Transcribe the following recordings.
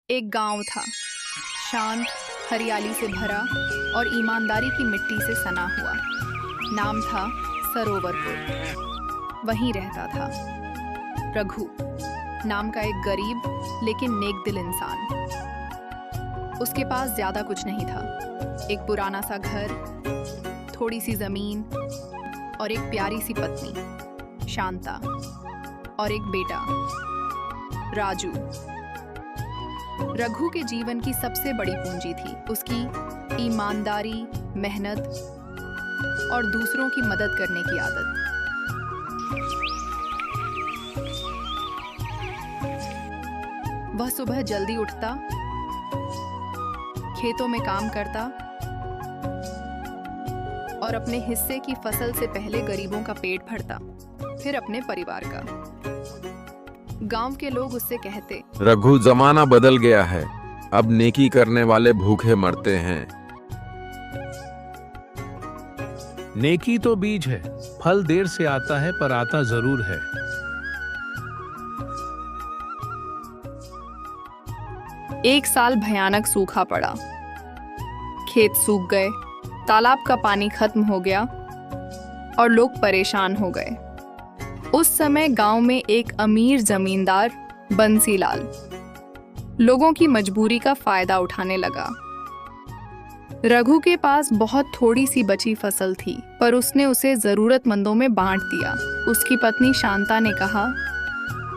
एक गांव था, शांत, हरियाली से भरा और ईमानदारी की मिट्टी से सना हुआ। नाम था सरोवरपुर। वहीं रहता था रघु नाम का एक गरीब लेकिन नेक दिल इंसान। उसके पास ज्यादा कुछ नहीं था, एक पुराना सा घर, थोड़ी सी जमीन और एक प्यारी सी पत्नी शांता और एक बेटा राजू। रघु के जीवन की सबसे बड़ी पूंजी थी उसकी ईमानदारी, मेहनत और दूसरों की मदद करने की आदत। वह सुबह जल्दी उठता, खेतों में काम करता और अपने हिस्से की फसल से पहले गरीबों का पेट भरता, फिर अपने परिवार का। गांव के लोग उससे कहते, रघु, जमाना बदल गया है, अब नेकी करने वाले भूखे मरते हैं। नेकी तो बीज है, फल देर से आता है पर आता जरूर है। एक साल भयानक सूखा पड़ा, खेत सूख गए, तालाब का पानी खत्म हो गया और लोग परेशान हो गए। उस समय गांव में एक अमीर जमींदार बंसीलाल लोगों की मजबूरी का फायदा उठाने लगा। रघु के पास बहुत थोड़ी सी बची फसल थी, पर उसने उसे जरूरतमंदों में बांट दिया। उसकी पत्नी शांता ने कहा,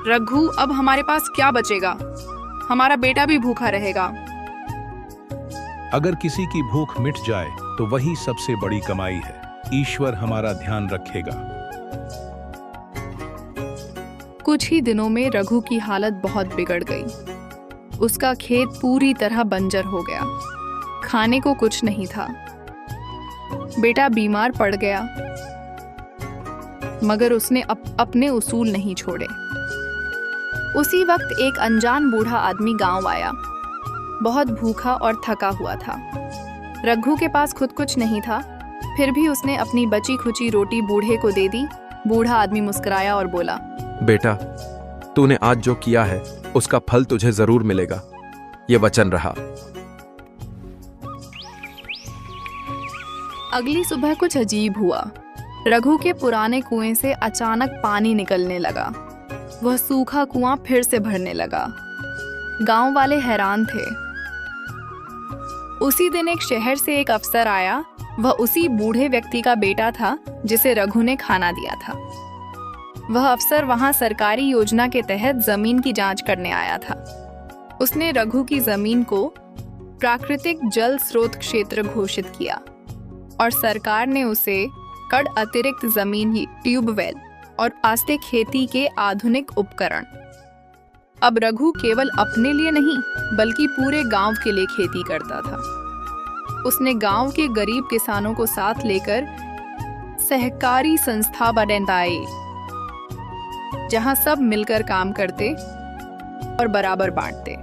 रघु, अब हमारे पास क्या बचेगा? हमारा बेटा भी भूखा रहेगा। अगर किसी की भूख मिट जाए तो वही सबसे बड़ी कमाई है। ईश्वर हमारा ध्यान रखेगा। कुछ ही दिनों में रघु की हालत बहुत बिगड़ गई। उसका खेत पूरी तरह बंजर हो गया, खाने को कुछ नहीं था। बेटा बीमार पड़ गया, मगर उसने अपने उसूल नहीं छोड़े। उसी वक्त एक अनजान बूढ़ा आदमी गांव आया, बहुत भूखा और थका हुआ था। रघु के पास खुद कुछ नहीं था, फिर भी उसने अपनी बची खुची रोटी बूढ़े को दे दी। बूढ़ा आदमी मुस्कुराया और बोला, बेटा, तूने आज जो किया है उसका फल तुझे जरूर मिलेगा, ये वचन रहा। अगली सुबह कुछ अजीब हुआ। रघु के पुराने कुएं से अचानक पानी निकलने लगा। वह सूखा कुआं फिर से भरने लगा। गांव वाले हैरान थे। उसी दिन एक शहर से एक अफसर आया। वह उसी बूढ़े व्यक्ति का बेटा था जिसे रघु ने खाना दिया था। वह अफसर वहां सरकारी योजना के तहत जमीन की जांच करने आया था। उसने रघु की जमीन को प्राकृतिक जल स्रोत क्षेत्र घोषित किया और सरकार ने उसे कड़ अतिरिक्त जमीन ही ट्यूबवेल और आस्ते खेती के आधुनिक उपकरण। अब रघु केवल अपने लिए नहीं बल्कि पूरे गांव के लिए खेती करता था। उसने गांव के गरीब किसानों को साथ लेकर सहकारी संस्था बनाई, जहां सब मिलकर काम करते और बराबर बांटते।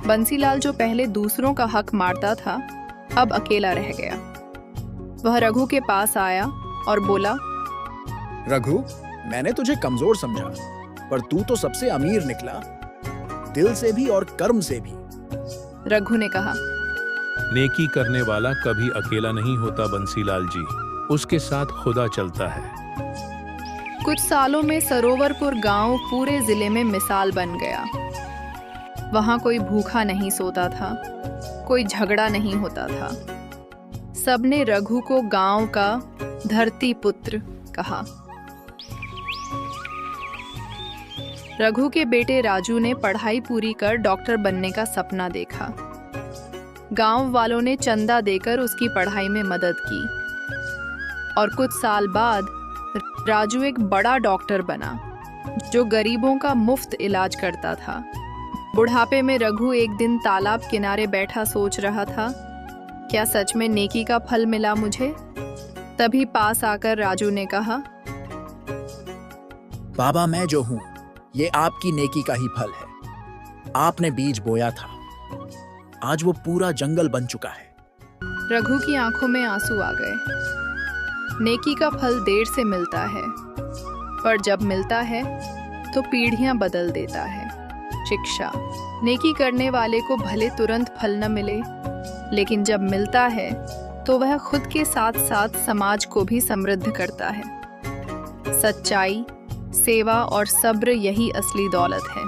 बंसीलाल, जो पहले दूसरों का हक मारता था, अब अकेला रह गया। वह रघु के पास आया और बोला, रघु, मैंने तुझे कमजोर समझा, पर तू तो सबसे अमीर निकला, दिल से भी और कर्म से भी। रघु ने कहा, नेकी करने वाला कभी अकेला नहीं होता बंसीलाल जी, उसके साथ खुदा चलता है। कुछ सालों में सरोवरपुर गांव पूरे जिले में मिसाल बन गया। वहां कोई भूखा नहीं सोता था, कोई झगड़ा नहीं होता था। सबने रघु को गांव का धरती पुत्र कहा। रघु के बेटे राजू ने पढ़ाई पूरी कर डॉक्टर बनने का सपना देखा। गांव वालों ने चंदा देकर उसकी पढ़ाई में मदद की और कुछ साल बाद राजू एक बड़ा डॉक्टर बना जो गरीबों का मुफ्त इलाज करता था। बुढ़ापे में रघु एक दिन तालाब किनारे बैठा सोच रहा था, क्या सच में नेकी का फल मिला मुझे? तभी पास आकर राजू ने कहा, बाबा, मैं जो हूँ ये आपकी नेकी का ही फल है। आपने बीज बोया था, आज वो पूरा जंगल बन चुका है। रघु की आंखों में आंसू आ गए। नेकी का फल देर से मिलता है, पर जब मिलता है तो पीढ़ियां बदल देता है। शिक्षा। नेकी करने वाले को भले तुरंत फल न मिले, लेकिन जब मिलता है तो वह खुद के साथ साथ समाज को भी समृद्ध करता है। सच्चाई, सेवा और सब्र यही असली दौलत है।